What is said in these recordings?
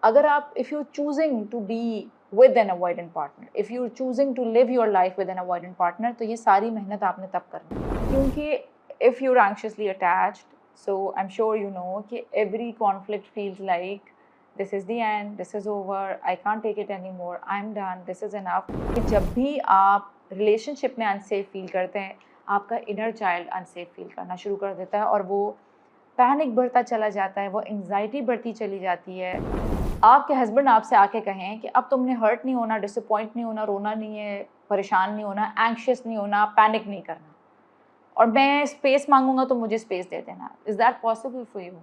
अगर आप if you choosing to be with an avoidant partner, if you choosing to live your life with an avoidant partner, तो ये सारी मेहनत आपने तब करनी है। क्योंकि if you're anxiously attached, so I am sure you know कि every conflict feels like this is the end, this is over, I can't take it any more, I am done, this is enough. जब भी आप relationship में unsafe feel करते हैं, आपका inner child unsafe feel करना शुरू कर देता है और वो पैनिक बढ़ता चला जाता है, वो एंग्जाइटी बढ़ती चली जाती है। आपके हस्बैंड आपसे आके कहें कि अब तुमने हर्ट नहीं होना, डिसअपॉइंट नहीं होना, रोना नहीं है, परेशान नहीं होना, एंग्शियस नहीं होना, पैनिक नहीं करना, और मैं स्पेस मांगूंगा तो मुझे स्पेस दे देना। Is that possible for you?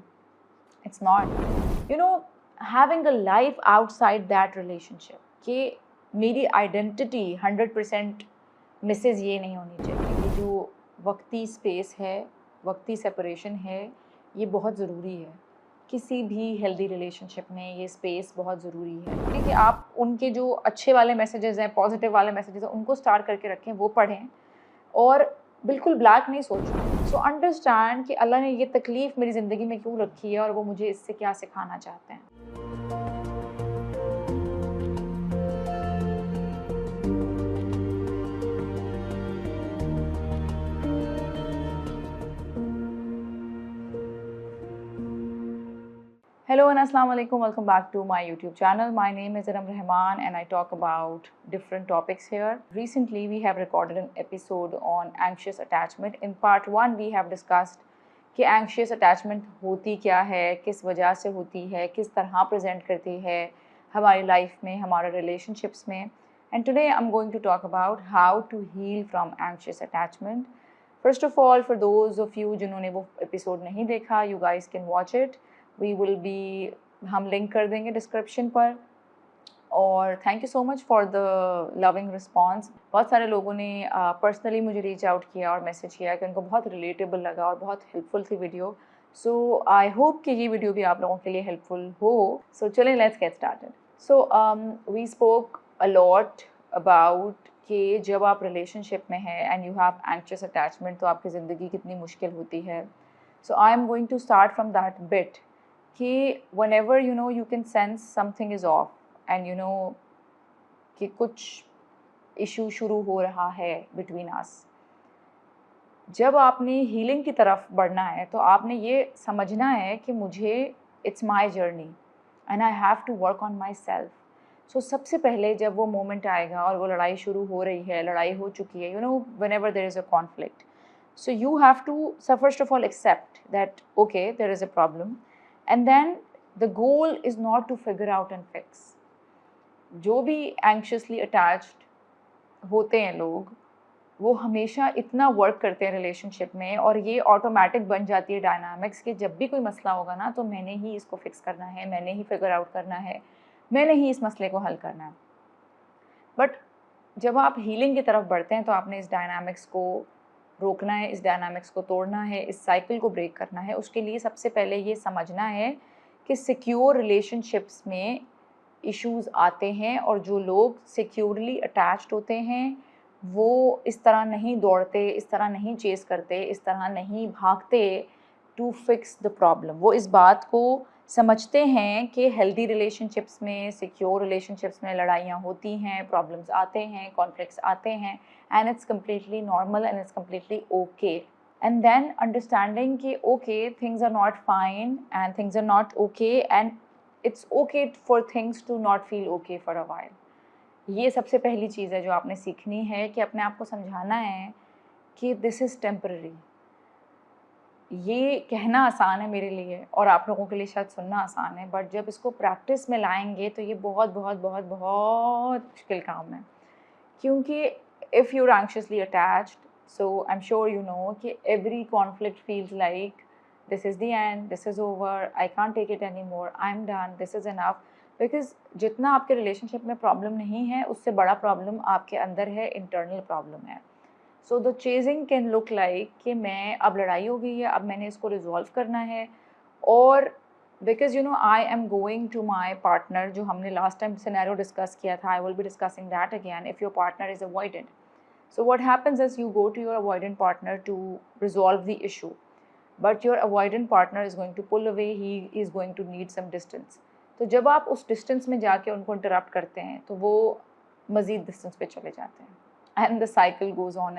It's not. You know, having a life outside that relationship, कि मेरी आइडेंटिटी 100% मिसेज ये नहीं होनी चाहिए। ये जो वक्ती स्पेस है, वक्ती सेपरेशन है, ये बहुत ज़रूरी है। किसी भी हेल्दी रिलेशनशिप में ये स्पेस बहुत ज़रूरी है। ठीक है, आप उनके जो अच्छे वाले मैसेजेस हैं, पॉजिटिव वाले मैसेजेस हैं, उनको स्टार करके रखें, वो पढ़ें, और बिल्कुल ब्लैक नहीं सोचना। सो अंडरस्टैंड कि अल्लाह ने ये तकलीफ़ मेरी ज़िंदगी में क्यों रखी है और वो मुझे इससे क्या सिखाना चाहते हैं। Hello and assalamu alaikum. Welcome back to my YouTube channel. My name is Anam Rahman and I talk about different topics here. Recently we have recorded an episode on anxious attachment. In part 1 we have discussed कि anxious attachment होती क्या है, किस वजह से होती है, किस तरह प्रेजेंट करती है हमारी लाइफ में, हमारे relationships में. And today I'm going to talk about how to heal from anxious attachment. First of all, for those of you जिन्होंने वो episode नहीं देखा, you guys can watch it. We will be, हम link कर देंगे description पर. और thank you so much for the loving response. बहुत सारे लोगों ने पर्सनली मुझे रीच आउट किया और मैसेज किया कि उनको बहुत रिलेटेबल लगा और बहुत हेल्पफुल थी वीडियो. सो आई होप कि ये वीडियो भी आप लोगों के लिए हेल्पफुल हो. सो चलें, let's get started. So we spoke a lot about कि जब आप रिलेशनशिप में हैं and you have anxious attachment, तो आपकी ज़िंदगी कितनी मुश्किल होती है. So I am going to start from that bit कि whenever you know you can sense something is off and you know कि कुछ इशू शुरू हो रहा है between us. जब आपने हीलिंग की तरफ बढ़ना है तो आपने ये समझना है कि मुझे it's my journey and I have to work on myself. So सबसे पहले जब वो मोमेंट आएगा और वो लड़ाई शुरू हो रही है, लड़ाई हो चुकी है, you no, whenever there is a conflict, so you have to, so first of all accept that okay, there is a problem, and then the goal is not to figure out and fix. जो भी anxiously attached होते हैं लोग, वो हमेशा इतना work करते हैं रिलेशनशिप में, और ये ऑटोमेटिक बन जाती है डायनामिक्स कि जब भी कोई मसला होगा ना, तो मैंने ही इसको फिक्स करना है, मैंने ही फिगर आउट करना है, मैंने ही इस मसले को हल करना है. बट जब आप हीलिंग की तरफ बढ़ते हैं तो आपने इस डायनामिक्स को रोकना है, इस डायनामिक्स को तोड़ना है, इस साइकिल को ब्रेक करना है. उसके लिए सबसे पहले ये समझना है कि सिक्योर रिलेशनशिप्स में इश्यूज़ आते हैं, और जो लोग सिक्योरली अटैच्ड होते हैं वो इस तरह नहीं दौड़ते, इस तरह नहीं चेस करते, इस तरह नहीं भागते टू फिक्स द प्रॉब्लम. वो इस बात को समझते हैं कि हेल्दी रिलेशनशिप्स में, सिक्योर रिलेशनशिप्स में लड़ाइयाँ होती हैं, प्रॉब्लम्स आते हैं, कॉन्फ्लिक्ट्स आते हैं, and it's completely normal and it's completely okay. And then understanding कि okay, things are not fine and things are not okay, and it's okay for things to not feel okay for a while. ये सबसे पहली चीज़ है जो आपने सीखनी है, कि अपने आप को समझाना है कि दिस इज़ टेम्पररी. ये कहना आसान है मेरे लिए और आप लोगों के लिए शायद सुनना आसान है, बट जब इसको प्रैक्टिस में लाएंगे तो ये बहुत बहुत बहुत बहुत मुश्किल काम है. क्योंकि if you are anxiously attached, so I am sure you know कि every conflict feels like this is the end, this is over, I can't take it any more, I am done, this is enough. Because जितना आपके relationship में problem नहीं है, उससे बड़ा problem आपके अंदर है, इंटरनल प्रॉब्लम है. So the chasing can look like कि मैं, अब लड़ाई हो गई है, अब मैंने इसको रिजॉल्व करना है, और because you know I am going to my partner, जो हमने लास्ट टाइम सिनेरियो डिस्कस किया था, I will be discussing that again. If your partner is avoidant, so what happens is you go to your avoidant partner to resolve the issue, but your avoidant partner is going to pull away, he is going to need some distance. तो जब आप उस distance में जाके उनको interrupt करते हैं तो वो मज़ीद डिस्टेंस पे चले जाते हैं and the cycle goes on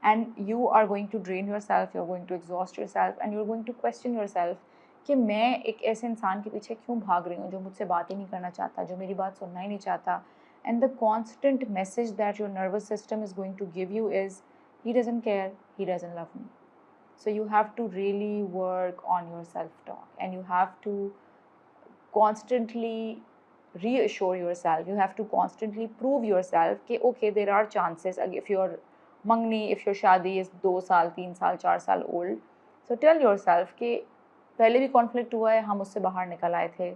and you are going to drain yourself, you are going to exhaust yourself and you are going to question yourself कि मैं एक ऐसे इंसान के पीछे क्यों भाग रही हूँ जो मुझसे बात ही नहीं करना चाहता, जो मेरी बात सुनना ही नहीं चाहता. And the constant message that your nervous system is going to give you is he doesn't care, he doesn't love me. So you have to really work on your self-talk and you have to constantly reassure yourself. You have to constantly prove yourself कि okay, there are chances. If your mangni, if your शादी is 2 साल 3 साल 4 साल old, so tell yourself कि पहले भी conflict हुआ है, हम उससे बाहर निकल आए थे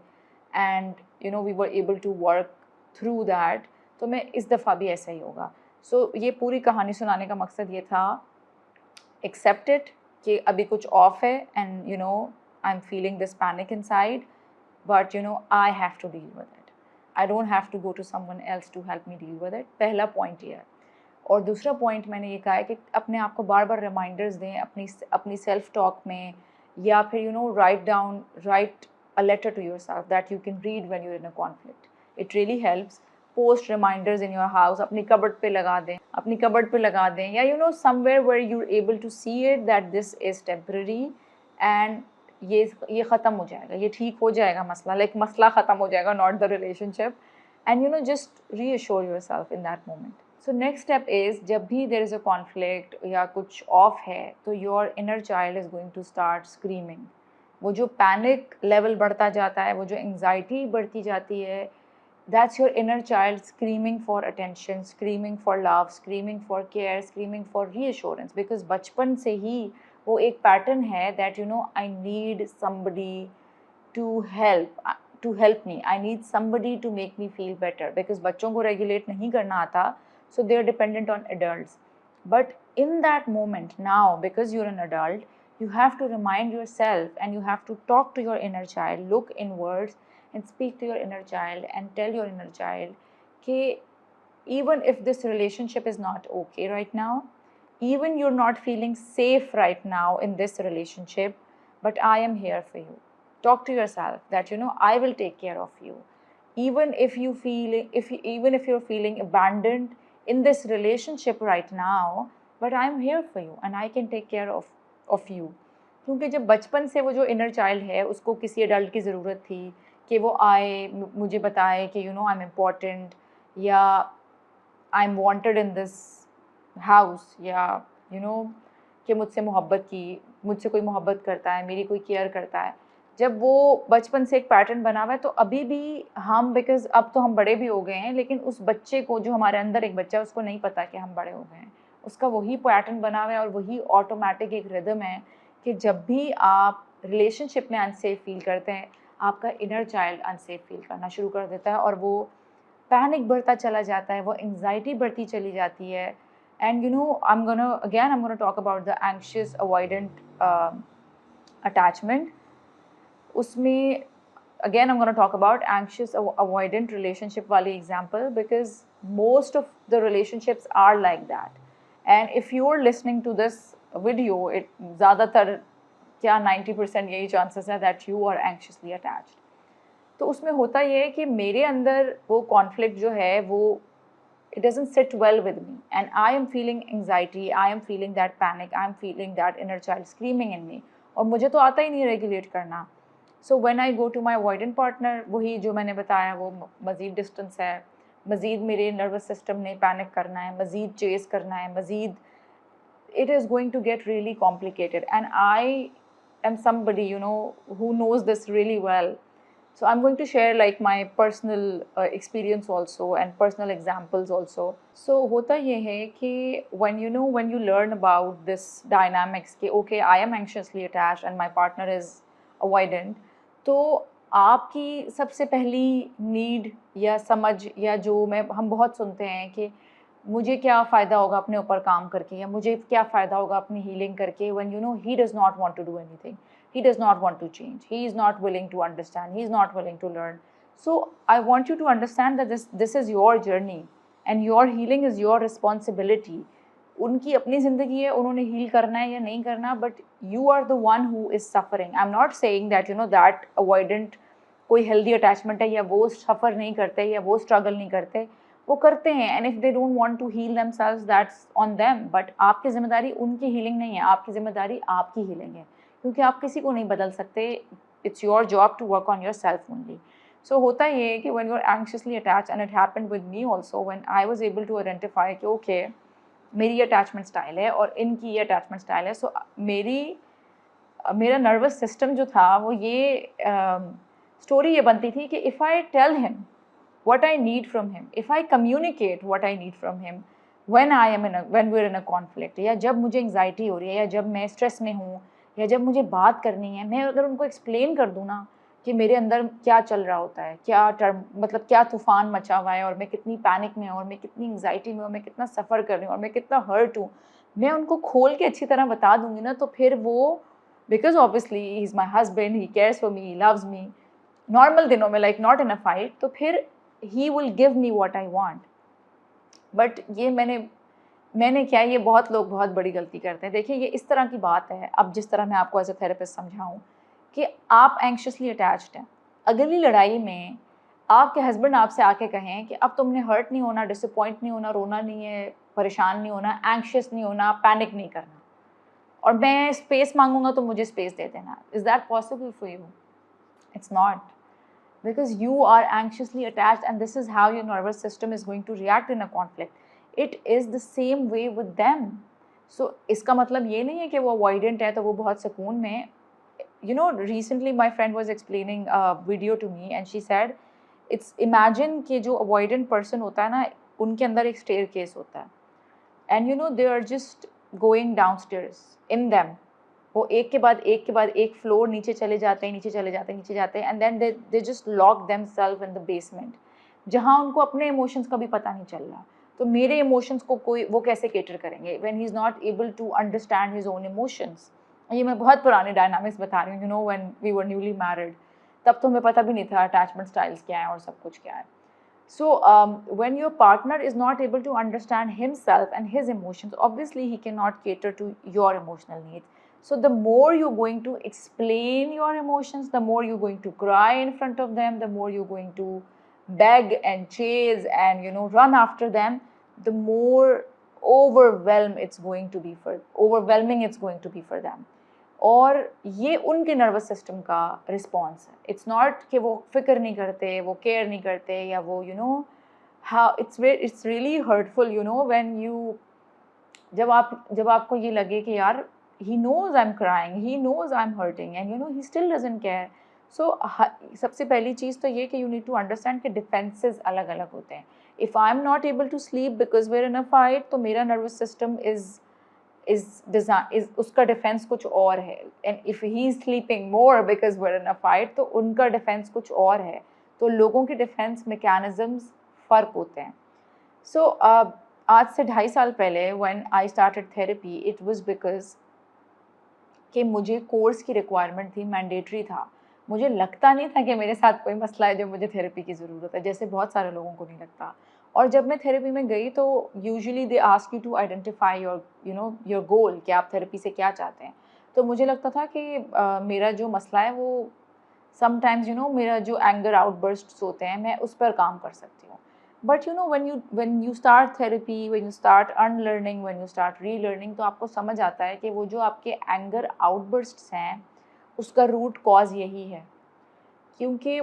and you know we were able to work through that. तो मैं इस दफ़ा भी ऐसा ही होगा. सो ये पूरी कहानी सुनाने का मकसद ये था, एक्सेप्ट इट कि अभी कुछ ऑफ है and you know I am feeling this panic inside, but you know I have to deal with it. I don't have to go to someone else to help me deal with it. पहला point ये है. और दूसरा point मैंने ये कहा है कि अपने आप को बार बार रिमाइंडर्स दें अपनी सेल्फ टॉक में, या फिर you know write a letter to yourself that you can read when you are in a conflict. It really helps. Post reminders in your house, अपनी कबर्ड पे लगा दें या you know somewhere where you are able to see it that this is temporary and ये ख़त्म हो जाएगा, ये ठीक हो जाएगा मसला, लाइक मसला ख़त्म हो जाएगा, not the relationship. And you know just reassure your self in that moment. So next step is, जब भी देयर इज़ अ कॉन्फ्लिक्ट या कुछ ऑफ है तो your inner child is going to start screaming. वो जो पैनिक लेवल बढ़ता जाता है, वो जो एंग्जाइटी बढ़ती जाती है, that's your inner child screaming for attention, screaming for love, screaming for care, screaming for reassurance. Because बचपन से ही वो एक पैटर्न है that you know I need somebody to help me, I need somebody to make me feel better. Because बच्चों को regulate नहीं करना आता, so they are dependent on adults. But in that moment now, because you're an adult, you have to remind yourself and you have to talk to your inner child, look inwards and speak to your inner child and tell your inner child that even if this relationship is not okay right now, even you're not feeling safe right now in this relationship, but I am here for you. Talk to yourself that you know I will take care of you. Even if you're feeling abandoned in this relationship right now, but I am here for you and I can take care of you. क्योंकि जब बचपन से वो जो inner child है उसको किसी adult की ज़रूरत थी कि वो आए, मुझे बताए कि you know I am important, या I am wanted in this house, या यू नो कि मुझसे कोई मोहब्बत करता है, मेरी कोई केयर करता है. जब वो बचपन से एक पैटर्न बना हुआ है तो अभी भी हम, बिकॉज अब तो हम बड़े भी हो गए हैं, लेकिन उस बच्चे को, जो हमारे अंदर एक बच्चा है, उसको नहीं पता कि हम बड़े हो गए हैं. उसका वही पैटर्न बना हुआ है और वही ऑटोमेटिक एक रिदम है कि जब भी आप रिलेशनशिप में अनसेफ फील करते हैं, आपका इनर चाइल्ड अनसेफ फील करना शुरू कर देता है और वो पैनिक बढ़ता चला जाता है, वो एंग्जाइटी बढ़ती चली जाती है. And you know I am gonna talk about the anxious avoidant attachment. उसमें again I'm going to talk about anxious avoidant relationship वाली example, because most of the relationships are like that. And if you're listening to this video, it ज़्यादातर क्या 90% यही chances है that you are anxiously attached. तो उसमें होता ये है कि मेरे अंदर वो conflict जो है वो it doesn't sit well with me and I am feeling anxiety, I am feeling that panic, I am feeling that inner child screaming in me, और मुझे तो आता ही नहीं regulate करना. So when I go to my avoidant partner, वही जो मैंने बताया, वो मज़ीद डिस्टेंस है, मज़ीद मेरे नर्वस सिस्टम ने पैनिक करना है, मज़ीद चेस करना है, मज़ीद it is going to get really complicated. And I am somebody, you know, who knows this really well. So I'm going to share like my personal experience also and personal examples also. So होता ये है कि when you learn about this dynamics कि okay, I am anxiously attached and my partner is avoidant, तो आपकी सबसे पहली need या समझ, या जो हम बहुत सुनते हैं कि मुझे क्या फ़ायदा होगा अपने ऊपर काम करके, या मुझे क्या फ़ायदा होगा अपनी हीलिंग करके, when you know he does not want to do anything, he does not want to change, he is not willing to understand, he is not willing to learn. So I want you to understand that this is your journey and your healing is your responsibility. उनकी अपनी ज़िंदगी है, उन्होंने heal करना है या नहीं करना, but you are the one who is suffering. I am not saying that that avoidant कोई हेल्दी अटैचमेंट है या वो सफ़र नहीं करते या वो स्ट्रगल नहीं करते, वो करते हैं। And if they don't want to heal themselves that's on them, but आपकी ज़िम्मेदारी उनकी हीलिंग नहीं है, आपकी ज़िम्मेदारी आपकी हीलिंग है, क्योंकि आप किसी को नहीं बदल सकते। It's your job to work on yourself only. So होता ये है कि when you are anxiously attached, and it happened with me also, when I was able to identify कि ओके मेरी अटैचमेंट स्टाइल है और इनकी ये अटैचमेंट स्टाइल है। सो मेरा नर्वस सिस्टम जो था वो ये स्टोरी ये बनती थी कि if I tell him what I need from him, if I communicate what I need from him when we're in a conflict, या जब मुझे एंग्जाइटी हो रही है या जब मैं स्ट्रेस में हूँ या जब मुझे बात करनी है, मैं अगर उनको एक्सप्लेन कर दूँ ना कि मेरे अंदर क्या चल रहा होता है, मतलब क्या तूफ़ान मचा हुआ है और मैं कितनी पैनिक में हूँ और मैं कितनी एंग्जाइटी में हूँ, मैं कितना सफ़र कर रही हूँ और मैं कितना हर्ट हूँ, मैं उनको खोल के अच्छी तरह बता दूँगी ना, तो फिर वो, because obviously he is my husband, he cares for me, he loves me, normal दिनों में like not in a fight, तो फिर he will give me what I want. But ये मैंने क्या, ये बहुत लोग बहुत बड़ी गलती करते हैं। देखिए ये इस तरह की बात है, अब जिस तरह मैं आपको एज ए थेरेपिस्ट समझाऊँ कि आप एंग्शियसली अटैच्ड हैं, अगली लड़ाई में आपके हस्बैंड आपसे आके कहें कि अब तुमने हर्ट नहीं होना, डिसअपॉइंट नहीं होना, रोना नहीं है, परेशान नहीं होना, एंग्शियस नहीं होना, पैनिक नहीं करना, और मैं स्पेस मांगूंगा तो मुझे स्पेस दे देना, is that possible for you? It's not, because you are anxiously attached, and this is how your nervous system is going to react in a conflict. It is the same way with them. So इसका मतलब ये नहीं है कि वो avoidant है तो वो बहुत सुकून में, you know, recently my friend was explaining a video to me and she said it's, imagine कि जो avoidant person होता है ना, उनके अंदर एक staircase होता है, and you know they are just going downstairs in them, वो एक के बाद एक के बाद एक फ्लोर नीचे चले जाते हैं, नीचे चले जाते हैं, नीचे जाते हैं, and then they just lock themself in the basement, जहाँ उनको अपने इमोशंस का भी पता नहीं चल रहा। तो मेरे इमोशंस को कोई वो कैसे केटर करेंगे when he is not able to understand his own emotions. ये मैं बहुत पुराने डायनामिक्स बता रही हूँ, you know, when we were newly married, तब तो हमें पता भी नहीं था अटैचमेंट स्टाइल्स क्या है और सब कुछ क्या है। So when your partner is not able to understand himself and his emotions, obviously he cannot cater to your emotional needs. So the more you're going to explain your emotions, the more you're going to cry in front of them, the more you're going to beg and chase and, you know, run after them, the more overwhelming it's going to be for them. और ये उनके nervous system का response है। It's not कि वो फिक्र नहीं करते, वो केयर नहीं करते, या वो, you know, how it's really hurtful, you know, when you, जब आपको ये लगे कि यार he knows I am crying, he knows I am hurting, and you know he still doesn't care. So सबसे पहली चीज़ तो ये कि यू नीड टू अंडरस्टैंड कि डिफेंसेस अलग अलग होते हैं। If I am not able to sleep because we are in a fight, तो मेरा नर्वस सिस्टम is उसका डिफेंस कुछ और है, and if he is sleeping more because we are in a fight, तो उनका डिफेंस कुछ और है। तो लोगों के डिफेंस मैकेनिज्म्स फ़र्क होते हैं। सो आज से 2.5 साल पहले when I started therapy, it was because कि मुझे कोर्स की रिक्वायरमेंट थी, मैंडेटरी था। मुझे लगता नहीं था कि मेरे साथ कोई मसला है जो मुझे थेरेपी की ज़रूरत है, जैसे बहुत सारे लोगों को नहीं लगता। और जब मैं थेरेपी में गई तो usually they ask you to identify your goal, कि आप थेरेपी से क्या चाहते हैं। तो मुझे लगता था कि मेरा जो मसला है वो समटाइम्स, यू नो, मेरा जो एंगर आउटबर्स्ट्स होते हैं, मैं उस पर काम कर सकती हूँ। But you no, when you start therapy, when you start unlearning, when you start relearning, तो आपको समझ आता है कि वो जो आपके एंगर आउटबर्स्ट्स हैं उसका रूट कॉज यही है। क्योंकि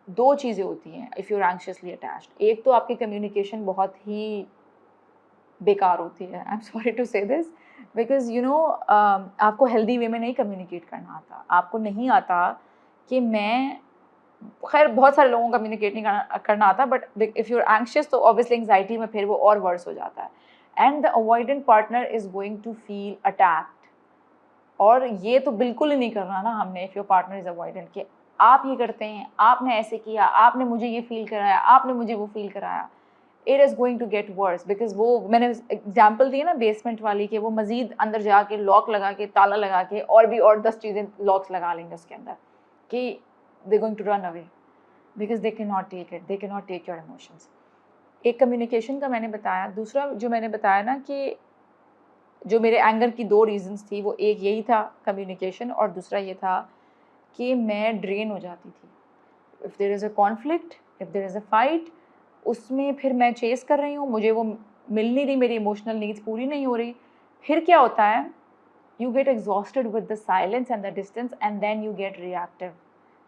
2 चीज़ें होती हैं if you are anxiously attached. एक तो आपकी कम्युनिकेशन बहुत ही बेकार होती है, आई एम सॉरी टू से दिस, बिकॉज यू नो आपको हेल्दी वे में नहीं कम्युनिकेट करना आता। आपको नहीं आता कि मैं, खैर बहुत सारे लोगों को कम्युनिकेट नहीं करना आता, but if you are anxious तो ऑब्वियसली एंग्जाइटी में फिर वो और वर्स हो जाता है, and the avoidant partner is going to feel attacked. और ये तो बिल्कुल ही नहीं करना ना हमने, if your partner is avoidant, कि आप ये करते हैं, आपने ऐसे किया, आपने मुझे ये फील कराया, आपने मुझे वो फील कराया, it is going to get worse. Because वो मैंने एग्जाम्पल दी है ना बेसमेंट वाली, कि वो मज़ीद अंदर जाके लॉक लगा के, ताला लगा के, और भी और 10 चीज़ें लॉक्स लगा लेंगे उसके अंदर, कि they going to run away because they can not take it, they can not take your emotions. एक कम्युनिकेशन का मैंने बताया। दूसरा जो मैंने बताया ना कि जो मेरे एंगर की 2 रीज़न्स थी, वो एक यही था कम्युनिकेशन, और दूसरा ये था कि मैं ड्रेन हो जाती थी। If there is a conflict, if there is a fight, उसमें फिर मैं चेस कर रही हूँ, मुझे वो मिल नहीं रही, मेरी इमोशनल नीड्स पूरी नहीं हो रही, फिर क्या होता है, you get exhausted with the silence and the distance and then you get reactive.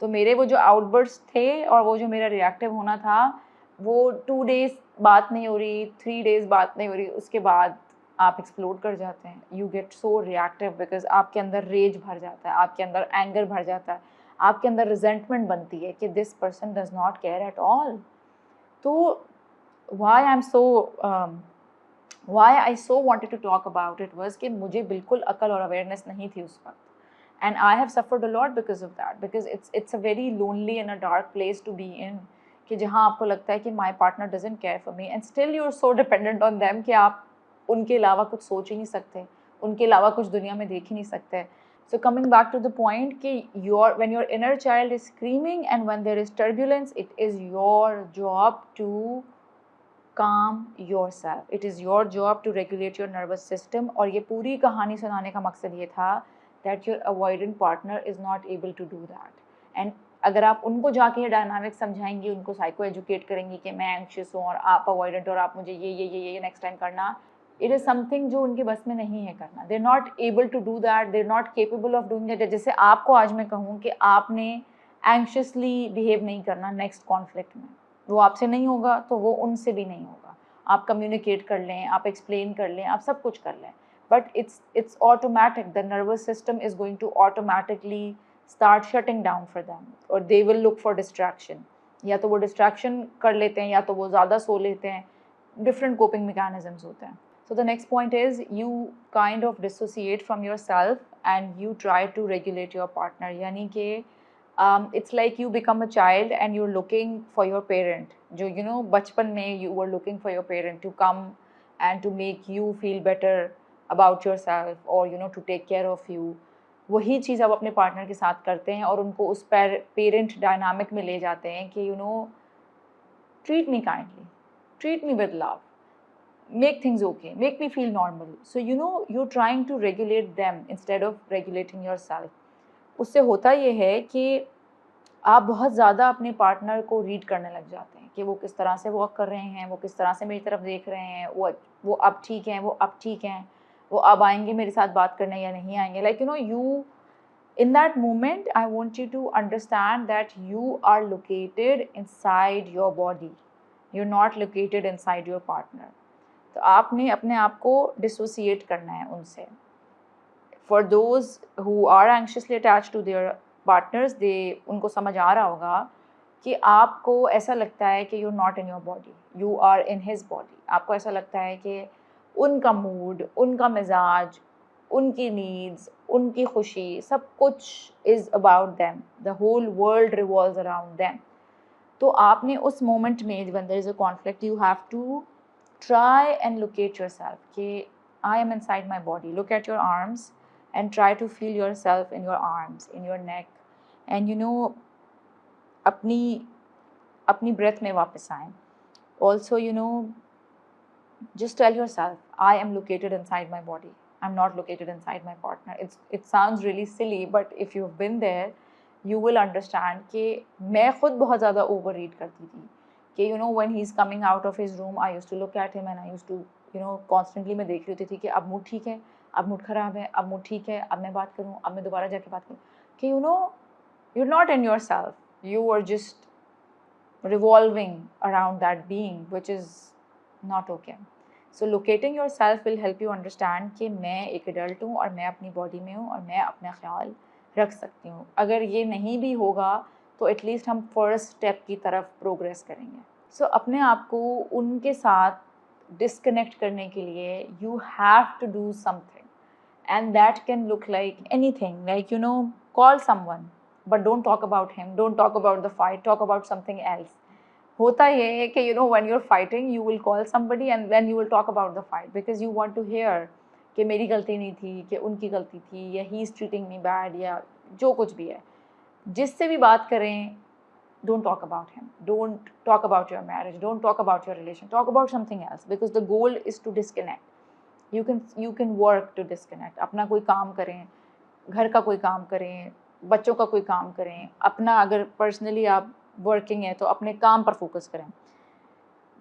तो मेरे वो जो आउटबर्स्ट थे और वो जो मेरा रिएक्टिव होना था, वो 2 डेज़ बात नहीं हो रही, 3 डेज़ बात नहीं हो रही, उसके बाद आप एक्सप्लोड कर जाते हैं। You get so reactive because आपके अंदर रेज भर जाता है, आपके अंदर एंगर भर जाता है, आपके अंदर रिजेंटमेंट बनती है कि this person does not care at all. तो why I am so why I so wanted to talk about it was कि मुझे बिल्कुल अकल और अवेयरनेस नहीं थी उस वक्त, and I have suffered a lot because of that, because it's a very lonely and a dark place to be in, कि जहाँ आपको लगता है कि my partner doesn't care for me and still you are so dependent on them कि आप उनके अलावा कुछ सोच ही नहीं सकते, उनके अलावा कुछ दुनिया में देख ही नहीं सकते। So coming back to the point कि when your inner child is screaming and when there is turbulence, it is your job to calm yourself. It is your job to regulate your nervous system. और ये पूरी कहानी सुनाने का मकसद ये था that your avoidant partner is not able to do that. And अगर आप उनको जाके ये डायनामिक समझाएंगी, उनको साइको एजुकेट करेंगी कि मैं एंक्शियस हूँ और आप अवॉइडेंट और आप मुझे ये नेक्स्ट टाइम करना, इट इज़ समथिंग जो उनके बस में नहीं है करना। They are not able to do that, they are not capable of doing that. जैसे आपको आज मैं कहूँ कि आपने एंक्शियसली बिहेव नहीं करना नेक्स्ट कॉन्फ्लिक्ट में, वो आपसे नहीं होगा तो वो उनसे भी नहीं होगा। आप कम्युनिकेट कर लें, आप एक्सप्लेन कर लें, आप सब कुछ कर लें, but it's automatic. The nervous system is going to automatically start shutting down for them, or they will look for distraction. या तो वो distraction कर लेते हैं या तो वो ज़्यादा सो लेते हैं, different coping mechanisms होते हैं। So the next point is you kind of dissociate from yourself and you try to regulate your partner. यानी कि it's like you become a child and you're looking for your parent. जो you know बचपन में you were looking for your parent to come and to make you feel better about yourself or you know to take care of you. वही चीज़ आप अपने partner के साथ करते हैं और उनको उस पेरेंट डायनामिक में ले जाते हैं कि you know treat me kindly, treat me with love, make things okay, make me feel normal. So you know you're trying to regulate them instead of regulating yourself. उससे होता ये है कि आप बहुत ज़्यादा अपने पार्टनर को रीड करने लग जाते हैं कि वो किस तरह से वॉक कर रहे हैं, वो किस तरह से मेरी तरफ देख रहे हैं, वो अब ठीक हैं, वो अब ठीक हैं, वो अब आएंगे मेरे साथ बात करने या नहीं आएंगे। Like you no you in that moment I want you to understand that you are located inside your body, you're not located inside your partner. तो आपने अपने आप को डिसोसिएट करना है उनसे। For those who are anxiously attached to their partners, उनको समझ आ रहा होगा कि आपको ऐसा लगता है कि you're not in your body, you are in his body. आपको ऐसा लगता है कि उनका मूड, उनका मिजाज, उनकी नीड्स, उनकी खुशी, सब कुछ is about them. The whole world revolves around them. तो आपने उस मोमेंट में when there is a conflict, you have to try and locate yourself कि I am inside my body. Look at your arms and try to feel yourself in your arms, in your neck, and you know अपनी breath में वापस आएं. Also you know just tell yourself I am located inside my body, I'm not located inside my partner. It sounds really silly, but if you've been there you will understand कि मैं खुद बहुत ज़्यादा over read करती थी कि you know when he's coming out of his room I used to look at him and I used to you know constantly मैं देख रही होती थी कि अब मूड ठीक है, अब मूड ख़राब है, अब मूड ठीक है, अब मैं बात करूँ, अब मैं दोबारा जाके बात करूँ, कि you know you're not in yourself, you are just revolving around that being which is not okay. So locating yourself will help you understand कि मैं एक adult हूँ और मैं अपनी body में हूँ और मैं अपना ख्याल रख सकती हूँ। अगर ये नहीं भी होगा तो एटलीस्ट हम फर्स्ट स्टेप की तरफ प्रोग्रेस करेंगे। सो अपने आप को उनके साथ डिस्कनेक्ट करने के लिए you have to do something, and that can look like anything, like you know call someone but don't talk about him, don't talk about the fight, talk about something else. होता ये है कि you know when you are fighting you will call somebody and then you will talk about the fight because you want to hear कि मेरी गलती नहीं थी, कि उनकी गलती थी, या he is treating me bad, या जो कुछ भी है। जिससे भी बात करें, don't talk about him, don't talk about your marriage, don't talk about your relation, talk about something else because the goal is to disconnect. You can work to disconnect. अपना कोई काम करें, घर का कोई काम करें, बच्चों का कोई काम करें, अपना अगर पर्सनली आप वर्किंग है तो अपने काम पर फोकस करें।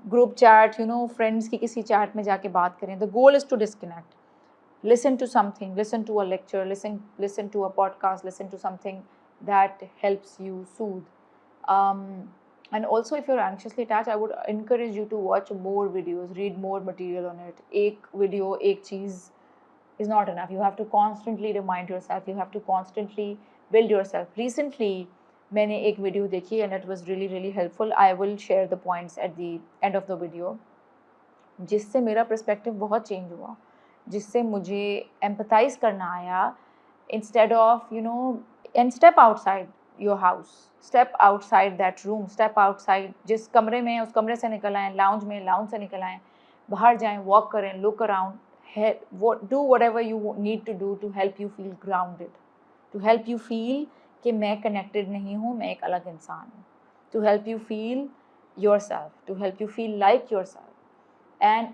ग्रुप चैट, फ्रेंड्स की किसी चैट में जाके बात करें। The goal is to disconnect, listen to something, listen to a lecture, listen to a podcast, listen to something that helps you soothe. And also, if you're anxiously attached, I would encourage you to watch more videos, read more material on it. एक video, एक चीज़ is not enough. You have to constantly remind yourself, you have to constantly build yourself. Recently मैंने एक video देखी and it was really really helpful. I will share the points at the end of the video, जिससे मेरा perspective बहुत change हुआ, जिससे मुझे empathise करना आया। Instead of and step outside your house, step outside that room, step outside जिस कमरे में उस कमरे से निकल आएँ, लाउंज में लाउंज से निकल आएँ, बाहर जाएँ, वॉक करें, look around, do whatever you need to do to help you feel grounded, to help you feel कि मैं कनेक्टेड नहीं हूँ, मैं एक अलग इंसान हूँ, to help you feel yourself, to help you feel like yourself. And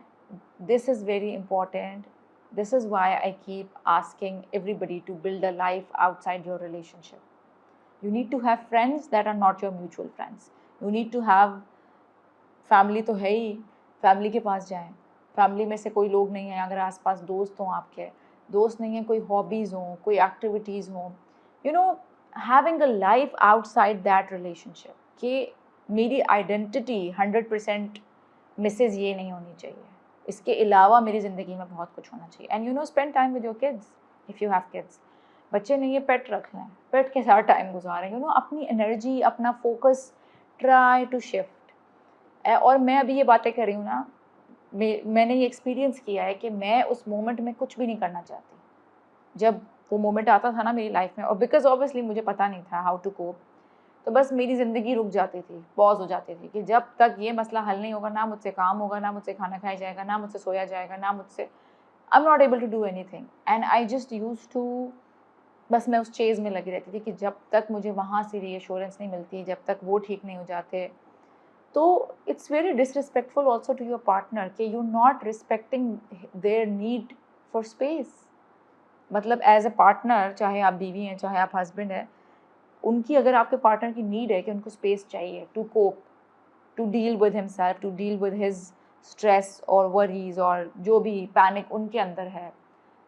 this is very important. This is why I keep asking everybody to build a life outside your relationship. You need to have friends that are not your mutual friends. You need to have family. तो है ही, family के पास जाएं. Family में से कोई लोग नहीं है, अगर आसपास दोस्त हों, आपके दोस्त नहीं है, कोई हॉबीज़ हों, कोई एक्टिविटीज़ हों, having a life outside that relationship, कि मेरी आइडेंटिटी 100% मिसेज ये नहीं होनी चाहिए, इसके अलावा मेरी ज़िंदगी में बहुत कुछ होना चाहिए. And spend time with your kids if you have kids. बच्चे नहीं है, पेट रख लें, पेट के साथ टाइम गुजारें. अपनी एनर्जी, अपना फोकस ट्राई टू शिफ्ट. और मैं अभी ये बातें कर रही हूँ ना, मैंने ये एक्सपीरियंस किया है कि मैं उस मोमेंट में कुछ भी नहीं करना चाहती. जब वो मोमेंट आता था ना मेरी लाइफ में, और बिकॉज ऑब्वियसली मुझे पता नहीं था हाउ टू कोप, तो बस मेरी ज़िंदगी रुक जाती थी, पॉज हो जाती थी कि जब तक ये मसला हल नहीं होगा, ना मुझसे काम होगा, ना मुझसे खाना खाया जाएगा, ना मुझसे सोया जाएगा, ना मुझसे, I am not able to do anything. And I just use to, बस मैं उस चेज़ में लगी रहती थी कि जब तक मुझे वहाँ से रीअश्योरेंस नहीं मिलती, जब तक वो ठीक नहीं हो जाते. तो it's very disrespectful also to your partner कि you not respecting their need for space. मतलब एज ए पार्टनर, चाहे आप बीवी हैं, चाहे आप हस्बैंड हैं, उनकी अगर आपके पार्टनर की नीड है कि उनको स्पेस चाहिए to cope, to deal with himself, to deal with his stress और वरीज और जो भी पैनिक उनके अंदर है,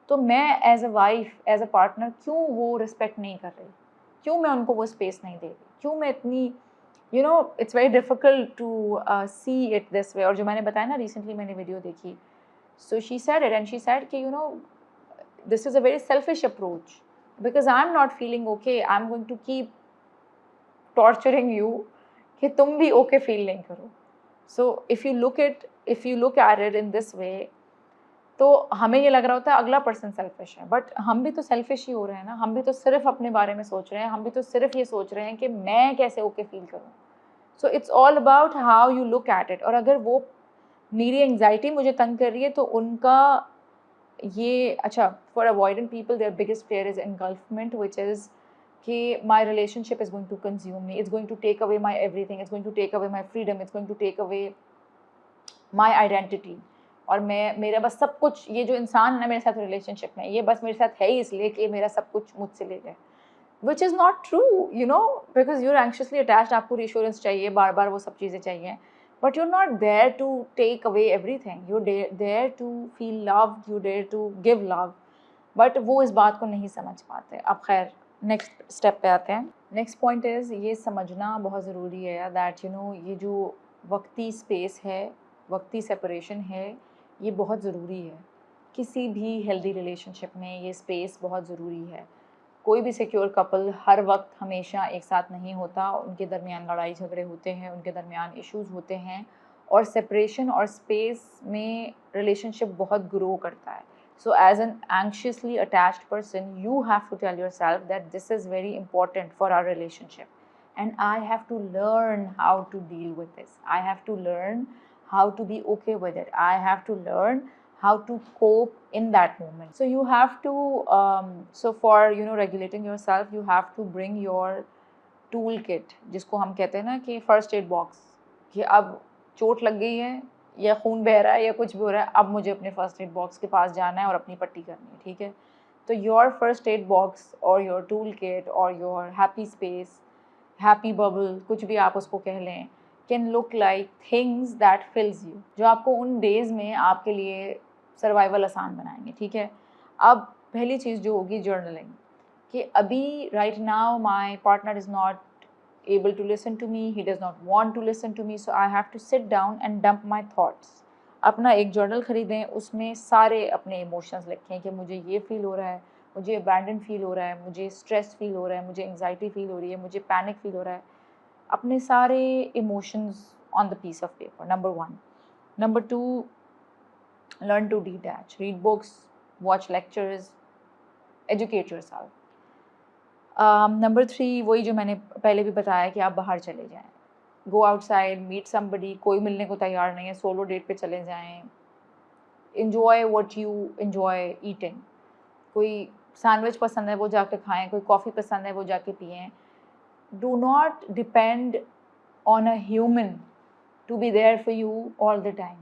तो मैं as a wife, as a partner क्यों वो रिस्पेक्ट नहीं कर रही, क्यों मैं उनको वो स्पेस नहीं दे रही, क्यों मैं इतनी it's very difficult to see it this way. और जो मैंने बताया ना, रिसेंटली मैंने वीडियो देखी, so she said it and she said कि this is a very selfish approach, because I'm not feeling okay, I'm going to keep torturing you कि तुम भी okay feel नहीं करो. So if you look at it in this way, तो हमें ये लग रहा होता है अगला पर्सन सेल्फिश है, बट हम भी तो सेल्फिश ही हो रहे हैं ना. हम भी तो सिर्फ अपने बारे में सोच रहे हैं, हम भी तो सिर्फ ये सोच रहे हैं कि मैं कैसे ओके फील करूँ. So it's all about how you look at it. और अगर वो मेरी एंग्जाइटी मुझे तंग कर रही है, तो उनका ये अच्छा, for avoidant people their biggest fear is engulfment, which is कि my relationship is going to consume me, it's going to take away my everything, it's going to take away my freedom, it's going to take away my identity. और मेरा बस सब कुछ, ये जो इंसान है ना मेरे साथ रिलेशनशिप में, ये बस मेरे साथ है ही इसलिए कि मेरा सब कुछ मुझसे ले जाए, which is not true, because you are anxiously attached. आपको रिश्योरेंस चाहिए, बार बार वो सब चीज़ें चाहिए, but you're not there to take away everything. You're there to feel loved, you're there to give love, but वो इस बात को नहीं समझ पाते. अब खैर नेक्स्ट स्टेप पे आते हैं. नेक्स्ट पॉइंट इज़ ये समझना बहुत ज़रूरी है दैट ये जो वक्ती स्पेस है, वक्ती सेपरेशन है, ये बहुत ज़रूरी है. किसी भी हेल्दी रिलेशनशिप में ये स्पेस बहुत ज़रूरी है. कोई भी सिक्योर कपल हर वक्त हमेशा एक साथ नहीं होता, उनके दरमियान लड़ाई झगड़े होते हैं, उनके दरमियान इश्यूज़ होते हैं, और सेपरेशन और स्पेस में रिलेशनशिप बहुत ग्रो करता है. So as an anxiously attached person, you have to tell yourself that this is very important for our relationship, and I have to learn how to deal with this. I have to learn how to be okay with it. I have to learn how to cope in that moment. So you have to so for regulating yourself, you have to bring your toolkit, जिसको हम कहते हैं ना कि first aid box, कि अब चोट लग गई है या खून बह रहा है या कुछ भी हो रहा है, अब मुझे अपने फर्स्ट एड बॉक्स के पास जाना है और अपनी पट्टी करनी है. ठीक है, तो योर फर्स्ट एड बॉक्स और योर टूल किट और your happy space happy bubble, कुछ भी आप उसको कह लें, can look like things that fills you, जो आपको उन डेज़ में आपके लिए सर्वाइवल आसान बनाएंगे। ठीक है, अब पहली चीज़ जो होगी जर्नलिंग, कि अभी right now my partner is not able to listen to me, he does not want to listen to me, so I have to sit down and dump my thoughts. अपना एक जर्नल ख़रीदें, उसमें सारे अपने emotions लिखें कि मुझे ये फ़ील हो रहा है, मुझे अबैंडन फ़ील हो रहा है, मुझे स्ट्रेस फ़ील हो रहा है, मुझे एंग्जाइटी फ़ील हो रही है, मुझे पैनिक फ़ील हो रहा है। अपने सारे emotions on the piece of paper, number 1। Number 2, learn to detach, read books, watch lectures, educate yourself. Number 3, वही जो मैंने पहले भी बताया कि आप बाहर चले जाएँ, गो आउटसाइड, मीट समबडी, कोई मिलने को तैयार नहीं है, सोलो डेट पे चले जाएँ, enjoy what you enjoy eating, कोई सैंडविच पसंद है वो जाके खाएँ, कोई कॉफ़ी पसंद है वो जाके पिएँ। Do not depend on a human to be there for you all the time.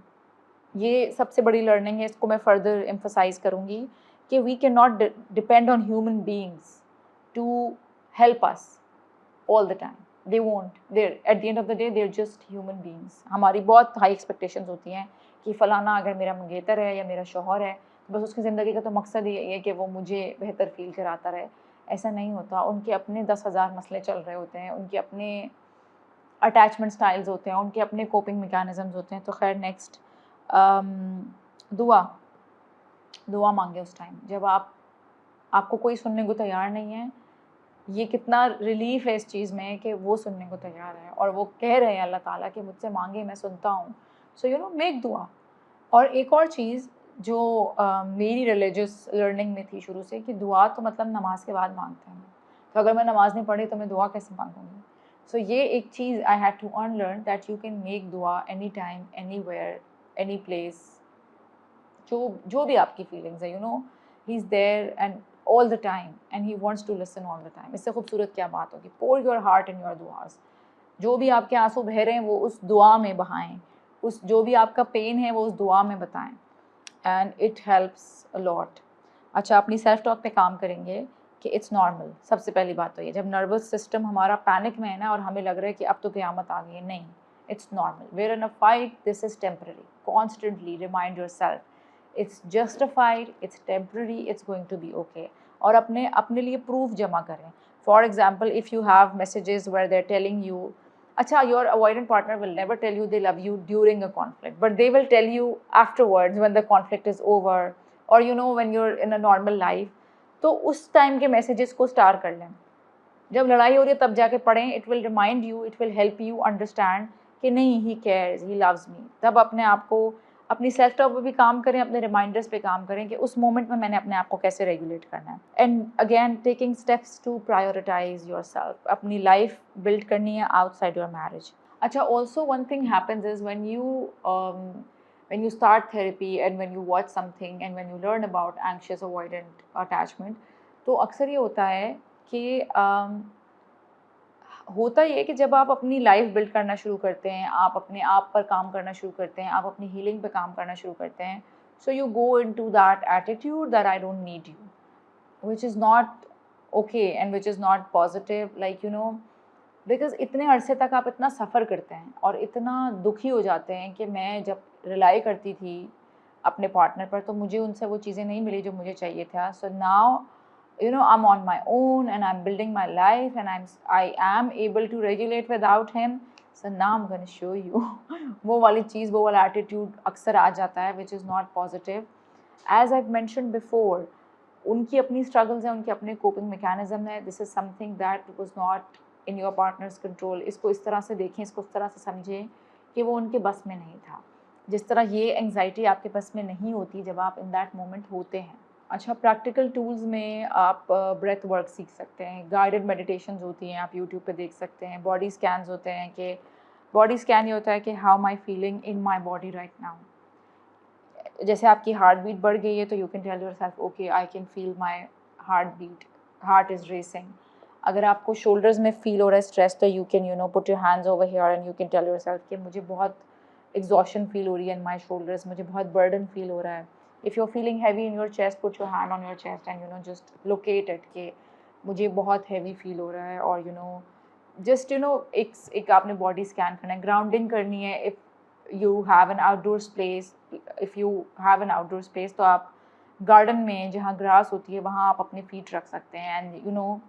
ये सबसे बड़ी लर्निंग है, इसको मैं फर्दर एम्फसाइज़ करूँगी कि we can not depend on human beings to help us all the time. They won't. They're at the end of the day they're just human beings. हमारी बहुत हाई एक्सपेक्टेशंस होती हैं कि फ़लाना अगर मेरा मंगेतर है या मेरा शौहर है, बस उसकी ज़िंदगी का तो मकसद ही ये है कि वो मुझे बेहतर फ़ील कराता रहे। ऐसा नहीं होता, उनके अपने 10,000 मसले चल रहे होते हैं, उनके अपने अटैचमेंट स्टाइल्स होते हैं, उनके अपने कोपिंग मैकेनिज़म्स होते हैं। तो खैर नेक्स्ट, दुआ दुआ मांगे उस टाइम जब आपको कोई सुनने को तैयार नहीं है। ये कितना रिलीफ है इस चीज़ में कि वो सुनने को तैयार है और वो कह रहे हैं अल्लाह ताला कि मुझसे मांगे, मैं सुनता हूँ। सो यू नो, मेक दुआ। और एक और चीज़ जो मेरी रिलीजियस लर्निंग में थी शुरू से, कि दुआ तो मतलब नमाज के बाद मांगते हैं, तो अगर मैं नमाज नहीं पढ़ी तो मैं दुआ कैसे मांगूंगी। सो ये एक चीज़ I had to unlearn, that you can make दुआ any time, anywhere, any place. जो भी आपकी फीलिंग्स है, you know, he is there and all the time and he wants to listen all the time. इससे खूबसूरत क्या बात होगी। Pour your heart in your दुआस। जो भी आपके आंसू बह रहे हैं वो उस दुआ में बहाएं, उस जो भी आपका पेन है वो उस दुआ में बताएं, and it helps a lot. अच्छा, अपनी सेल्फ टॉक पे काम करेंगे कि इट्स नॉर्मल। सबसे पहली बात तो ये, जब नर्वस सिस्टम हमारा पैनिक में है ना और हमें लग रहा है कि अब तो क़यामत आ गई है, नहीं, it's normal. We're in a fight, this is temporary. Constantly remind yourself it's justified, it's temporary, it's going to be okay. और अपने लिए प्रूफ जमा करें। For example, if you have messages where they are telling you, अच्छा, your avoidant partner will never tell you they love you during a conflict, but they will tell you afterwards when the conflict is over, और you know when you're in a normal life. तो उस time के messages को star कर लें। जब लड़ाई हो रही है तब जाके पढ़ें, it will remind you, it will help you understand कि नहीं, he cares, he loves me. तब अपने आप को, अपनी सेल्फ टॉक पे भी काम करें, अपने रिमाइंडर्स पे काम करें कि उस मोमेंट में मैंने अपने आप को कैसे रेगुलेट करना है। And again, taking steps to prioritise yourself. अपनी लाइफ बिल्ड करनी है आउटसाइड योर मैरिज। अच्छा, also one thing happens is when you start therapy and when you watch something and when you learn about anxious avoidant attachment, तो अक्सर ये होता है कि होता ये है कि जब आप अपनी लाइफ बिल्ड करना शुरू करते हैं, आप अपने आप पर काम करना शुरू करते हैं, आप अपनी हीलिंग पे काम करना शुरू करते हैं, so you go into that attitude that I don't need you, which is not okay and which is not positive, like you no, because इतने अरसे तक आप इतना सफ़र करते हैं और इतना दुखी हो जाते हैं कि मैं जब रिलाई करती थी अपने पार्टनर पर तो मुझे उनसे वो चीज़ें नहीं मिली जो मुझे चाहिए था। So now, you know, I'm on my own and I'm building my life and I am able to regulate without him, so now I'm going to show you वो वाली चीज़, वो वाला attitude अक्सर आ जाता है which is not positive. As I've mentioned before, उनकी अपनी struggles हैं, उनके अपने coping mechanism है। This is something that was not in your partner's control. इसको इस तरह से देखें, इसको इस तरह से समझें कि वो उनके बस में नहीं था, जिस तरह ये एंग्जाइटी आपके बस में नहीं होती जब आप इन दैट मोमेंट होते हैं। अच्छा, प्रैक्टिकल टूल्स में आप ब्रेथ वर्क सीख सकते हैं, गाइडेड मेडिटेशंस होती हैं, आप यूट्यूब पे देख सकते हैं, बॉडी स्कैन्स होते हैं कि बॉडी स्कैन ये होता है कि how my feeling in my body right now. जैसे आपकी हार्ट बीट बढ़ गई है तो you can tell yourself, okay, I can feel my heart beat, heart is racing. अगर आपको शोल्डर्स में फील हो रहा है स्ट्रेस, तो you can, you know, put your hands over here and you can tell yourself कि मुझे बहुत एग्जॉशन फील हो रही है इन माई शोल्डर्स, मुझे बहुत बर्डन फील हो रहा है। If you're feeling heavy in your chest, put your hand on your chest and, you know, just locate it कि मुझे बहुत heavy feel हो रहा है, और you know, just you know एक आपने बॉडी स्कैन करना है, ग्राउंडिंग करनी है। If you have an outdoor space, तो आप गार्डन में जहाँ ग्रास होती है वहाँ आप अपने फीट रख सकते हैं एंड यू नो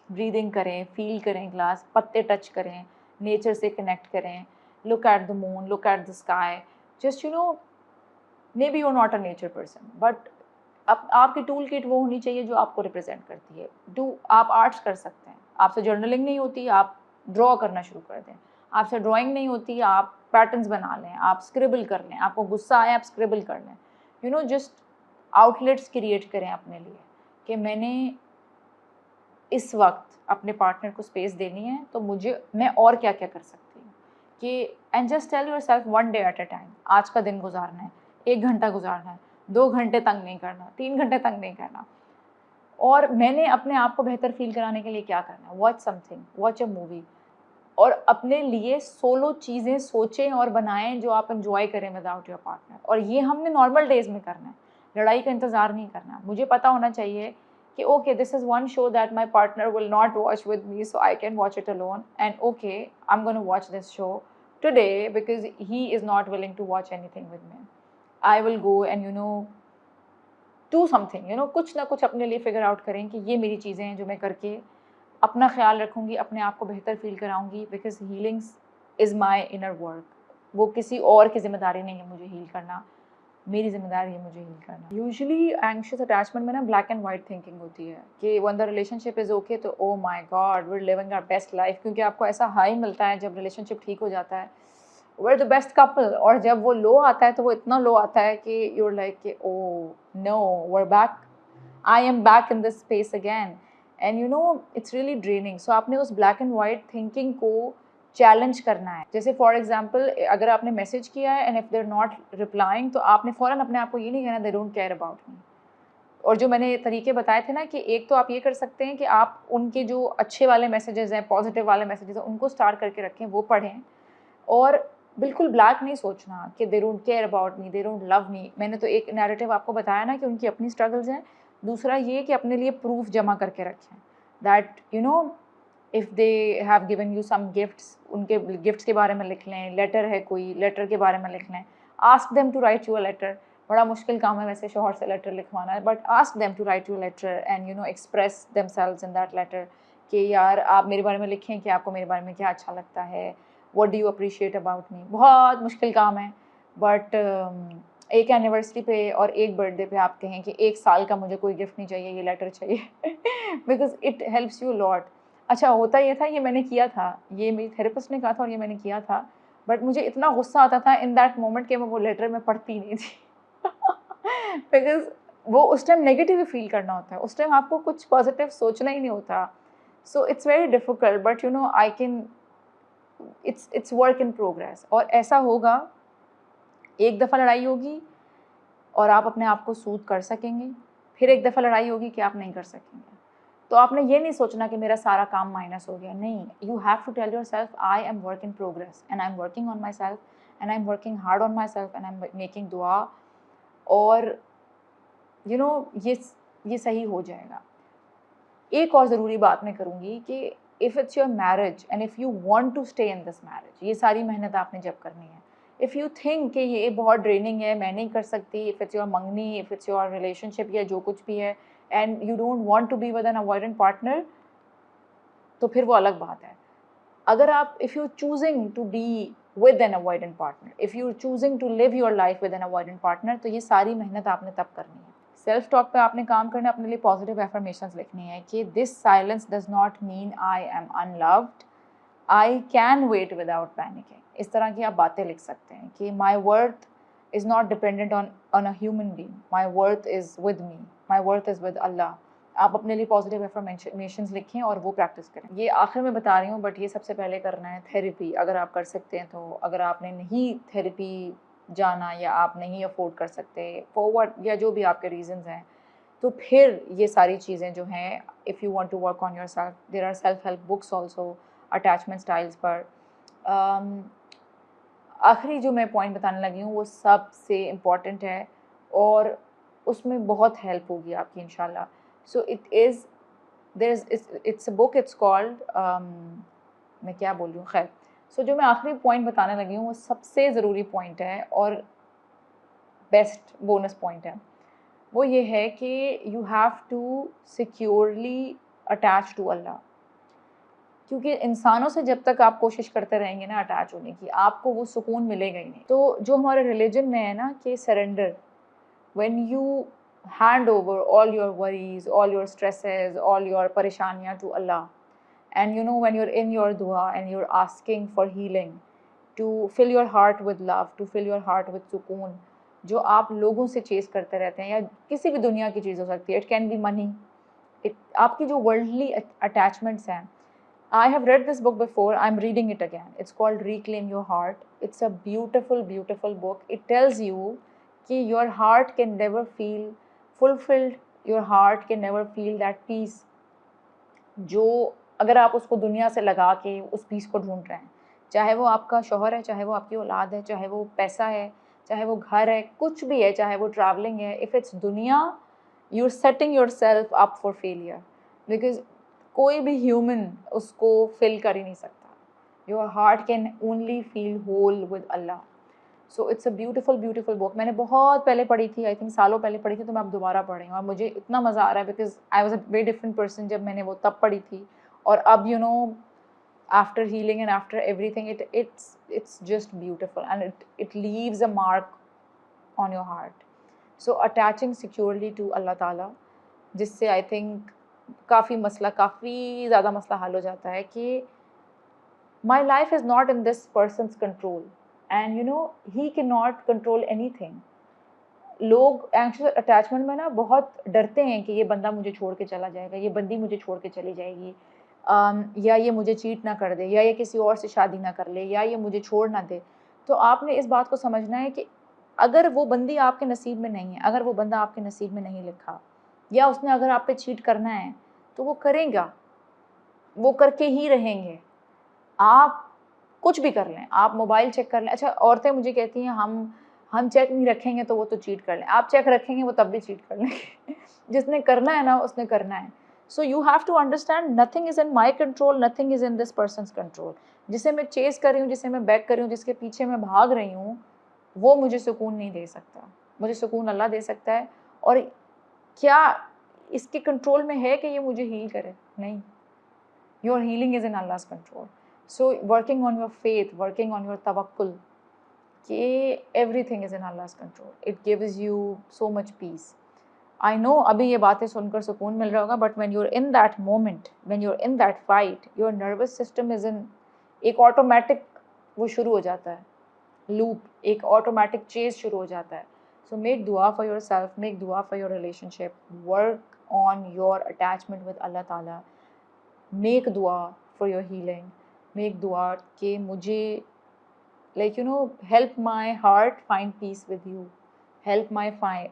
ब्रीदिंग करें, फील करें, ग्लास पत्ते टच करें, नेचर से कनेक्ट करें, look at the moon, look at the sky. Just you know may be you not a nature person, but आपकी टूल किट वो होनी चाहिए जो आपको रिप्रेजेंट करती है। आप आर्ट्स कर सकते हैं, आपसे जर्नलिंग नहीं होती, आप ड्रॉ करना शुरू कर दें। आपसे ड्राइंग नहीं होती, आप पैटर्न्स बना लें, आप स्क्रिबल कर लें। आपको गुस्सा आए, आप स्क्रिबल कर लें। You know just outlets create करें अपने लिए कि मैंने इस वक्त अपने पार्टनर को स्पेस देनी है, तो मैं और क्या क्या कर सकती हूँ कि and just tell yourself 1 day at a time. आज का दिन गुजारना है, 1 घंटा गुजारना है, 2 घंटे तंग नहीं करना, 3 घंटे तंग नहीं करना। और मैंने अपने आप को बेहतर फील कराने के लिए क्या करना है, watch something, watch a movie. और अपने लिए सोलो चीज़ें सोचें और बनाएं जो आप एंजॉय करें विदाउट योर पार्टनर। और ये हमने नॉर्मल डेज में करना है, लड़ाई का इंतज़ार नहीं करना। मुझे पता होना चाहिए कि okay this is one show that my partner will not watch with me, so I can watch it alone and okay I am gonna watch this show today because he is not willing to watch anything with me. I will go and you know do something, you know कुछ ना कुछ अपने लिए figure out करें कि ये मेरी चीज़ें हैं जो मैं करके अपना ख्याल रखूँगी, अपने आप को बेहतर फील कराऊँगी। Because healings is my inner work. वो किसी और की जिम्मेदारी नहीं है मुझे हील करना, मेरी जिम्मेदारी है मुझे हील करना। यूजुअली एंग्शियस अटैचमेंट में ना ब्लैक एंड वाइट थिंकिंग होती है कि when the relationship is okay तो oh my God we are living our best life, क्योंकि आपको ऐसा हाई मिलता है जब रिलेशनशिप ठीक हो जाता है, we are the best couple. और जब वो लो आता है तो वो इतना लो आता है कि यूर लाइक कि oh no we are back, I am back in this space again and you know it's really draining. So आपने उस ब्लैक एंड वाइट थिंकिंग को चैलेंज करना है। जैसे फॉर एग्जाम्पल अगर आपने मैसेज किया है and if they are not replying, तो आपने फ़ौरन अपने आप को ये नहीं कहना they don't care about me. और जो मैंने तरीके बताए थे ना कि एक तो आप ये कर सकते हैं कि आप उनके जो अच्छे वाले मैसेजेस हैं, पॉजिटिव वाले मैसेजेस हैं, उनको स्टार करके रखें, वो पढ़ें। और बिल्कुल ब्लैक नहीं सोचना कि दे don't care about me, they don't love me. मैंने तो एक नैरेटिव आपको बताया ना कि उनकी अपनी स्ट्रगल्स हैं। दूसरा ये कि अपने लिए प्रूफ जमा करके रखें that you know if they have given you some gifts, उनके गिफ्ट्स के बारे में लिख लें। लेटर है कोई, लेटर के बारे में लिख लें। Ask them to write you a letter. बड़ा मुश्किल काम है वैसे शौहर से लेटर लिखवाना है, but ask them to write you a letter and you know express themselves in that letter कि यार आप मेरे बारे में लिखें कि आपको मेरे बारे में क्या अच्छा लगता है, what do you appreciate about me. बहुत मुश्किल काम है, बट एक एनिवर्सरी पे और एक बर्थडे पे आप कहें कि 1 साल का मुझे कोई गिफ्ट नहीं चाहिए, ये लेटर चाहिए because it helps you lot. अच्छा होता ये था, ये मैंने किया था, ये मेरी थेरेपिस्ट ने कहा था और ये मैंने किया था, बट मुझे इतना गुस्सा आता था इन दैट मोमेंट कि मैं वो लेटर में पढ़ती नहीं थी बिकॉज वो उस टाइम नेगेटिव ही फील करना होता है, उस टाइम आपको कुछ पॉजिटिव सोचना ही नहीं होता। So it's very difficult, but you know I can, it's work in progress. और ऐसा होगा, एक दफ़ा लड़ाई होगी और आप अपने आप को सूद कर सकेंगे, फिर एक दफ़ा लड़ाई होगी कि आप नहीं कर सकेंगे। तो आपने ये नहीं सोचना कि मेरा सारा काम माइनस हो गया, नहीं। You have to tell yourself I am work in progress and I am working on myself and I am working hard on myself and I am making दुआ। और you no ये सही हो जाएगा। एक और ज़रूरी बात मैं करूँगी कि if it's your marriage and if you want to stay in this marriage, ये सारी मेहनत आपने जब करनी है। इफ़ यू थिंक कि ये बहुत ड्रेनिंग है, मैं नहीं कर सकती, इफ़ इट्स योर मंगनी, इफ़ इट्स योर रिलेशनशिप या जो कुछ भी है, and you don't want to be with an avoidant partner, तो फिर वो अलग बात है। अगर आप if you choosing to be with an avoidant partner, if you choosing to live your life with an avoidant partner, तो ये सारी मेहनत आपने तब करनी है। सेल्फ टॉक पे आपने काम करना, अपने लिए पॉजिटिव एफर्मेशंस लिखनी है कि this silence does not mean I am unloved, I can wait without panicking. इस तरह की आप बातें लिख सकते हैं कि my worth is not dependent on a human being, my worth is with me, my worth is with Allah. आप अपने लिए पॉजिटिव एफर्मेशंस लिखें और वो प्रैक्टिस करें। ये आखिर में बता रही हूँ, बट ये सबसे पहले करना है थेरेपी, अगर आप कर सकते हैं तो। अगर आपने नहीं थेरेपी जाना या आप नहीं अफोर्ड कर सकते फॉरवर्ड या जो भी आपके रीजंस हैं, तो फिर ये सारी चीज़ें जो हैं, if you want to work on yourself, there are self help books also attachment styles पर। आखिरी जो मैं पॉइंट बताने लगी हूँ वो सबसे इम्पॉर्टेंट है और उसमें बहुत हेल्प होगी आपकी इंशाल्लाह। So it is there is, it's a book, it's called मैं क्या बोल रही हूँ, खैर। सो जो मैं आखिरी पॉइंट बताने लगी हूँ वो सबसे ज़रूरी पॉइंट है और बेस्ट बोनस पॉइंट है। वो ये है कि you have to securely attach to Allah. क्योंकि इंसानों से जब तक आप कोशिश करते रहेंगे ना अटैच होने की, आपको वो सुकून मिलेगा ही नहीं। तो जो हमारे रिलीजन में है ना कि surrender, when you hand over all your worries, all your stresses, all your परेशानियाँ to Allah, and you know when you're in your dua and you're asking for healing, to fill your heart with love, to fill your heart with सुकून, जो आप लोगों से chess करते रहते हैं या किसी भी दुनिया की चीज़ हो सकती है, इट कैन बी मनी, आपकी जो वर्ल्डली अटैचमेंट्स हैं। I have read this book before, I'm reading it again. It's called Reclaim Your Heart. It's a beautiful, beautiful book. It tells you कि your heart can never feel fulfilled, your heart can never feel that peace जो अगर आप उसको दुनिया से लगा के उस पीस को ढूंढ रहे हैं, चाहे वो आपका शौहर है, चाहे वो आपकी औलाद है, चाहे वो पैसा है, चाहे वो घर है, कुछ भी है, चाहे वो ट्रैवलिंग है, इफ़ इट्स दुनिया, you are setting yourself up for failure, because कोई भी ह्यूमन उसको फिल कर ही नहीं सकता। Your heart can only feel whole with Allah. So it's a beautiful beautiful book. मैंने बहुत पहले पढ़ी थी, आई थिंक सालों पहले पढ़ी थी, तो मैं अब दोबारा पढ़ रही हूँ और मुझे इतना मज़ा आ रहा है because I was a very different person जब मैंने वो तब पढ़ी थी, और अब you know after healing and after everything, it's just beautiful and it leaves a mark on your heart. So attaching securely to Allah Taala, जिससे I think काफ़ी ज़्यादा मसला हल हो जाता है कि my life is not in this person's control and you know he cannot control anything. लोग एंग्शियस अटैचमेंट में ना बहुत डरते हैं कि ये बंदा मुझे छोड़ के चला जाएगा, ये बंदी मुझे छोड़ के चली जाएगी, या ये मुझे चीट ना कर दे, या ये किसी और से शादी ना कर ले, या ये मुझे छोड़ ना दे। तो आपने इस बात को समझना है कि अगर वो बंदी आपके नसीब में नहीं है, अगर वो बंदा आपके नसीब में नहीं लिखा, या उसने अगर आप पे चीट करना है तो वो करेगा, वो करके ही रहेंगे। आप कुछ भी कर लें, आप मोबाइल चेक कर लें। अच्छा, औरतें मुझे कहती हैं हम चेक नहीं रखेंगे तो वो तो चीट कर लें। आप चेक रखेंगे वो तब भी चीट कर लेंगे। जिसने करना है ना उसने करना है। So you have to understand nothing is in my control, nothing is in this person's control. जिसे मैं चेस कर रही हूँ, जिसे मैं बैक कर रही हूँ, जिसके पीछे मैं भाग रही हूँ, वो मुझे सुकून नहीं दे सकता। मुझे सुकून अल्लाह दे सकता है। और क्या इसके कंट्रोल में है कि ये मुझे हील करे? नहीं। योर हीलिंग इज़ इन अल्लाह's control. So working on your faith, working on your tawakkul, कि everything is in Allah's control. It gives you so much peace. I know अभी ये बातें सुनकर सुकून मिल रहा होगा, but when you're in that moment, when you're in that fight, your nervous system is in एक automatic वो शुरू हो जाता है loop, एक automatic chase शुरू हो जाता है। So make dua for yourself, make dua for your relationship, work on your attachment with Allah Ta'ala, make dua for your healing, make dua कि मुझे like you know help my heart find peace with you, help my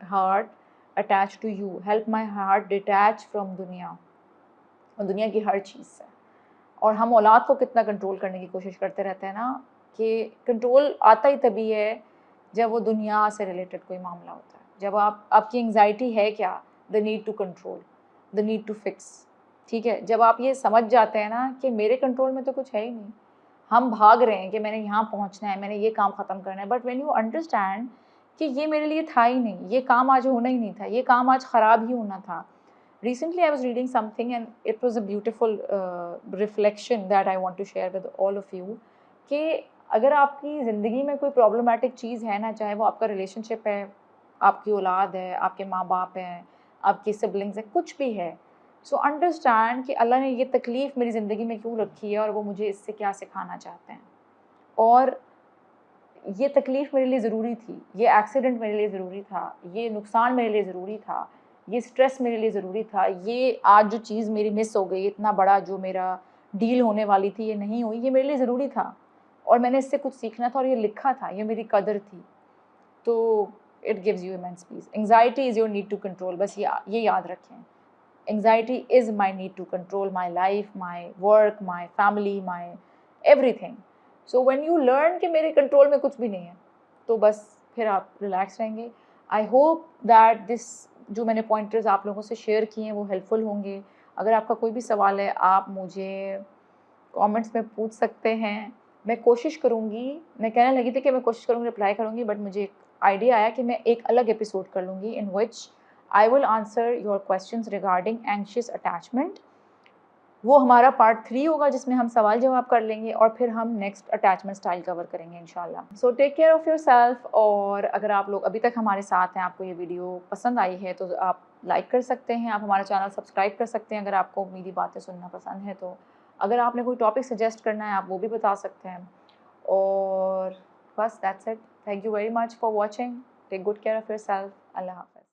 heart attach to you, help my heart detach from दुनिया और दुनिया की हर चीज़ से। और हम औलाद को कितना कंट्रोल करने की कोशिश करते रहते हैं ना, कि कंट्रोल आता ही तभी है जब वो दुनिया से रिलेटेड कोई मामला होता है। जब आपकी एंग्जाइटी है क्या, the need to control, the need to fix. ठीक है, जब आप ये समझ जाते हैं ना कि मेरे कंट्रोल में तो कुछ है ही नहीं, हम भाग रहे हैं कि मैंने यहाँ पहुँचना है, मैंने ये काम ख़त्म करना है, बट व्हेन यू अंडरस्टैंड कि ये मेरे लिए था ही नहीं, ये काम आज होना ही नहीं था, ये काम आज ख़राब ही होना था। Recently I was reading something and it was a beautiful reflection that I want to share with all of you, कि अगर आपकी ज़िंदगी में कोई प्रॉब्लमेटिक चीज़ है ना, चाहे वो आपका रिलेशनशिप है, आपकी औलाद है, आपके माँ बाप हैं, आपकी सिबलिंग्स हैं, कुछ भी है, सो अंडरस्टैंड कि अल्लाह ने ये तकलीफ़ मेरी ज़िंदगी में क्यों रखी है और वो मुझे इससे क्या सिखाना चाहते हैं। और ये तकलीफ़ मेरे लिए ज़रूरी थी, ये एक्सीडेंट मेरे लिए ज़रूरी था, ये नुकसान मेरे लिए ज़रूरी था, ये स्ट्रेस मेरे लिए ज़रूरी था, ये आज जो चीज़ मेरी मिस हो गई, इतना बड़ा जो मेरा डील होने वाली थी ये नहीं हुई, ये मेरे लिए ज़रूरी था और मैंने इससे कुछ सीखना था और ये लिखा था, ये मेरी कदर थी। तो it gives you immense peace. Anxiety is your need to control, बस ये याद रखें। Anxiety is my need to control my life, my work, my family, my everything. So when you learn कि मेरे कंट्रोल में कुछ भी नहीं है, तो बस फिर आप रिलैक्स रहेंगे। आई होप दैट दिस जो मैंने पॉइंटर्स आप लोगों से शेयर किए हैं वो हेल्पफुल होंगे। अगर आपका कोई भी सवाल है, आप मुझे कमेंट्स में पूछ सकते हैं। मैं कोशिश करूँगी, मैं कहने लगी थी कि मैं कोशिश करूँगी रिप्लाई करूँगी, बट मुझे एक आइडिया आया कि मैं एक अलग एपिसोड कर लूँगी in which I will answer your questions regarding anxious attachment. वो हमारा पार्ट 3 होगा जिसमें हम सवाल जवाब कर लेंगे और फिर हम नेक्स्ट अटैचमेंट स्टाइल कवर करेंगे इंशाल्लाह। So take care of yourself. और अगर आप लोग अभी तक हमारे साथ हैं, आपको ये वीडियो पसंद आई है तो आप लाइक कर सकते हैं, आप हमारा चैनल सब्सक्राइब कर सकते हैं अगर आपको मेरी बातें सुनना पसंद है तो। अगर आपने कोई टॉपिक सजेस्ट करना है आप वो भी बता सकते हैं। और बस that's it. Thank you very much for watching. Take good care of yourself. अल्लाह हाफ़िज़।